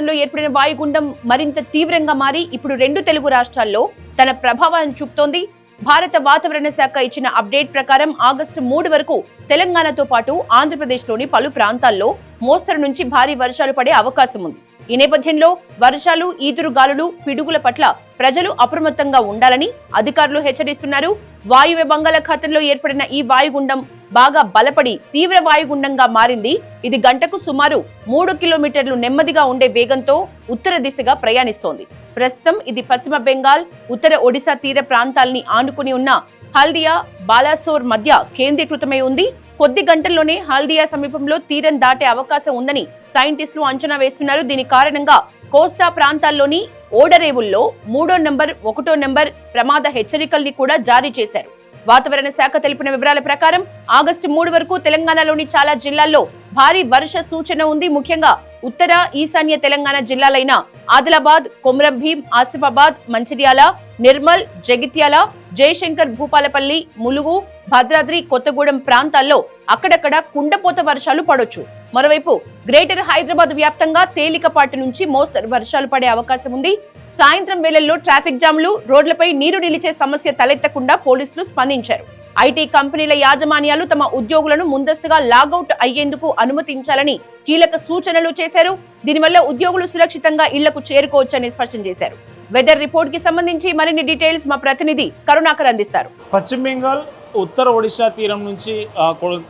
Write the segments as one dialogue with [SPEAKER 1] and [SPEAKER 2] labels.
[SPEAKER 1] ప్రాంతాల్లో ఏర్పడిన వాయుగుండం మరింత తీవ్రంగా మారి ఇప్పుడు 2 తెలుగు రాష్ట్రాల్లో తన ప్రభావాన్ని చూపుతోంది. భారత వాతావరణ శాఖ ఇచ్చిన అప్డేట్ ప్రకారం ఆగస్టు 3 వరకు తెలంగాణతో పాటు ఆంధ్రప్రదేశ్లోని పలు ప్రాంతాల్లో మోస్తరు నుంచి భారీ వర్షాలు పడే అవకాశం ఉంది. ఈ నేపథ్యంలో వర్షాలు, ఈదురుగాలులు, పిడుగుల పట్ల ప్రజలు అప్రమత్తంగా ఉండాలని అధికారులు హెచ్చరిస్తున్నారు. వాయువ్య బంగాళాఖాతంలో ఏర్పడిన ఈ వాయుగుండం బాగా బలపడి తీవ్ర వాయుగుండంగా మారింది. ఇది గంటకు సుమారు 3 కిలోమీటర్లు నెమ్మదిగా ఉండే వేగంతో ఉత్తర దిశగా ప్రయాణిస్తోంది. ప్రస్తుతం ఇది పశ్చిమ బెంగాల్, ఉత్తర ఒడిశా తీర ప్రాంతాల్ని ఆనుకుని ఉన్న హల్దియా, బాలాసోర్ మధ్య కేంద్రీకృతమై ఉంది. కొద్ది గంటల్లోనే హల్దియా సమీపంలో తీరం దాటే అవకాశం ఉందని సైంటిస్టులు అంచనా వేస్తున్నారు. దీని కారణంగా కోస్తా ప్రాంతాల్లోని ఓడరేవుల్లో 3వ నంబర్, 1వ నంబర్ ప్రమాద హెచ్చరికల్ని కూడా జారీ చేశారు. వాతావరణ శాఖ తెలిపిన వివరాల ప్రకారం ఆగస్టు 3 వరకు తెలంగాణలోని చాలా జిల్లాల్లో భారీ వర్ష సూచన ఉంది. ముఖ్యంగా ఉత్తర, ఈశాన్య తెలంగాణ జిల్లాలైన ఆదిలాబాద్, కొమరంభీం, ఆసిఫాబాద్, మంచిర్యాల, నిర్మల్, జగిత్యాల, జయశంకర్ భూపాలపల్లి, ములుగు, భద్రాద్రి కొత్తగూడెం ప్రాంతాల్లో అక్కడక్కడ కుండపోత వర్షాలు పడొచ్చు. మరోవైపు గ్రేటర్ హైదరాబాద్ వ్యాప్తంగా తేలికపాటి నుంచి మోస్తరు వర్షాలు పడే అవకాశం ఉంది. సాయంత్రం వేళల్లో ట్రాఫిక్ జామ్లు, రోడ్లపై నీరు నిలిచే సమస్య తలెత్తకుండా పోలీసులు స్పందించారు. ఐటీ కంపెనీల యాజమాన్యాలు తమ ఉద్యోగులను ముందస్తుగా లాగౌట్ అయ్యేందుకు అనుమతించాలని కీలక సూచనలు చేశారు. దీనివల్ల ఉద్యోగులు సురక్షితంగా ఇళ్లకు చేరుకోవచ్చని స్పష్టం చేశారు. వెదర్ రిపోర్ట్ కి సంబంధించి మరిన్ని డీటెయిల్స్ మా ప్రతినిధి కరుణాకర్ అందిస్తారు.
[SPEAKER 2] పశ్చిమ బెంగాల్, ఉత్తర ఒడిశా తీరం నుంచి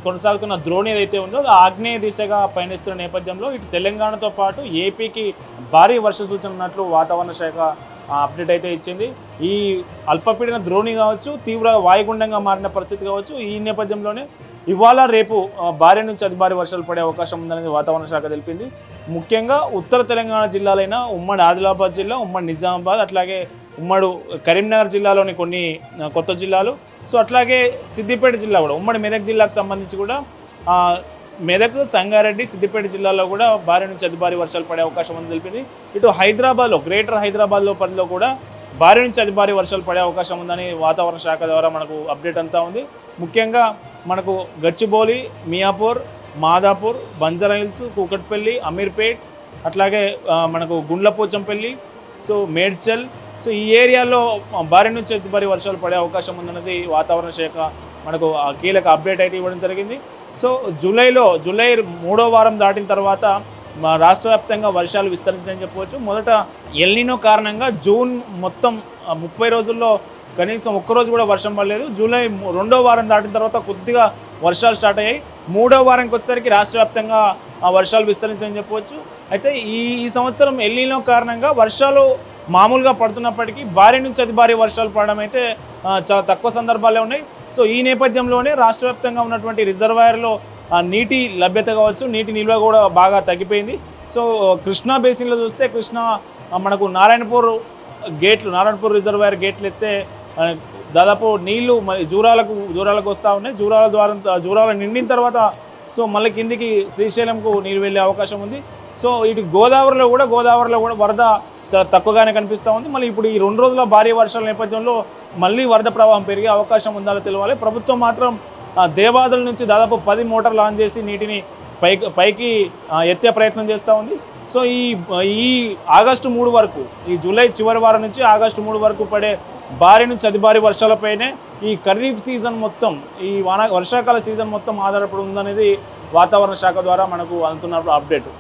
[SPEAKER 2] కొనసాగుతున్న ద్రోణి ఏదైతే ఉందో అది ఆగ్నేయ దిశగా పయనిస్తున్న నేపథ్యంలో ఇటు తెలంగాణతో పాటు ఏపీకి భారీ వర్ష సూచన ఉన్నట్లు వాతావరణ శాఖ అప్డేట్ అయితే ఇచ్చింది. ఈ అల్పపీడన ద్రోణి కావచ్చు, తీవ్ర వాయుగుండంగా మారిన పరిస్థితి కావచ్చు, ఈ నేపథ్యంలోనే ఇవాళ రేపు భారీ నుంచి అతి భారీ వర్షాలు పడే అవకాశం ఉందనేది వాతావరణ శాఖ తెలిపింది. ముఖ్యంగా ఉత్తర తెలంగాణ జిల్లాలైన ఉమ్మడి ఆదిలాబాద్ జిల్లా, ఉమ్మడి నిజామాబాద్, అట్లాగే ఉమ్మడి కరీంనగర్ జిల్లాలోని కొన్ని కొత్త జిల్లాలు, సో అట్లాగే సిద్దిపేట జిల్లా కూడా, ఉమ్మడి మెదక్ జిల్లాకు సంబంధించి కూడా మెదక్, సంగారెడ్డి, సిద్దిపేట జిల్లాలో కూడా భారీ నుంచి అతి భారీ వర్షాలు పడే అవకాశం ఉందని తెలిపింది. ఇటు హైదరాబాద్లో, గ్రేటర్ హైదరాబాద్లో పరిధిలో కూడా భారీ నుంచి అతి భారీ వర్షాలు పడే అవకాశం ఉందని వాతావరణ శాఖ ద్వారా మనకు అప్డేట్ అంతా ఉంది. ముఖ్యంగా మనకు గచ్చిబౌలి, మియాపూర్, మాదాపూర్, బంజారాహిల్స్, కూకట్పల్లి, అమీర్పేట్, అట్లాగే మనకు గుండ్లపోచంపల్లి, సో మేడ్చల్, సో ఈ ఏరియాలో భారీ నుంచి అతి భారీ వర్షాలు పడే అవకాశం ఉందన్నది వాతావరణ శాఖ మనకు కీలక అప్డేట్ అయితే ఇవ్వడం జరిగింది. సో జూలై 3వ వారం దాటిన తర్వాత రాష్ట్ర వ్యాప్తంగా వర్షాలు విస్తరించాయని చెప్పవచ్చు. మొదట ఎల్నినో కారణంగా జూన్ మొత్తం 30 రోజుల్లో కనీసం ఒక్కరోజు కూడా వర్షం పడలేదు. జూలై 2వ వారం దాటిన తర్వాత కొద్దిగా వర్షాలు స్టార్ట్ అయ్యాయి. 3వ వారానికి వచ్చేసరికి రాష్ట్ర వ్యాప్తంగా వర్షాలు విస్తరించాయని చెప్పవచ్చు. అయితే ఈ సంవత్సరం ఎల్నినో కారణంగా వర్షాలు మామూలుగా పడుతున్నప్పటికీ భారీ నుంచి అతి భారీ వర్షాలు పడడం అయితే చాలా తక్కువ సందర్భాలే ఉన్నాయి. సో ఈ నేపథ్యంలోనే రాష్ట్ర వ్యాప్తంగా ఉన్నటువంటి రిజర్వాయర్లో నీటి లభ్యత కావచ్చు, నీటి నిల్వ కూడా బాగా తగ్గిపోయింది. సో కృష్ణా బేసిన్లో చూస్తే కృష్ణా మనకు నారాయణపూర్ రిజర్వాయర్ గేట్లు ఎత్తే దాదాపు నీళ్లు జూరాలకు వస్తూ ఉన్నాయి. జూరాల నిండిన తర్వాత సో మళ్ళీ కిందికి శ్రీశైలంకు నీరు వెళ్ళే అవకాశం ఉంది. సో ఇటు గోదావరిలో కూడా వరద చాలా తక్కువగానే కనిపిస్తూ ఉంది. మళ్ళీ ఇప్పుడు ఈ 2 రోజుల భారీ వర్షాల నేపథ్యంలో మళ్ళీ వరద ప్రవాహం పెరిగే అవకాశం ఉందో తెలియాలి. ప్రభుత్వం మాత్రం దేవాదుల నుంచి దాదాపు 10 మోటార్లు ఆన్ చేసి నీటిని పైకి ఎత్తే ప్రయత్నం చేస్తూ ఉంది. సో ఈ ఆగస్టు 3 వరకు, ఈ జూలై చివరి వారం నుంచి ఆగస్టు 3 వరకు పడే భారీ నుంచి అతి భారీ వర్షాలపైనే ఈ ఖరీఫ్ సీజన్ మొత్తం, ఈ వర్షాకాల సీజన్ మొత్తం ఆధారపడి ఉందనేది వాతావరణ శాఖ ద్వారా మనకు అందుతున్న అప్డేట్.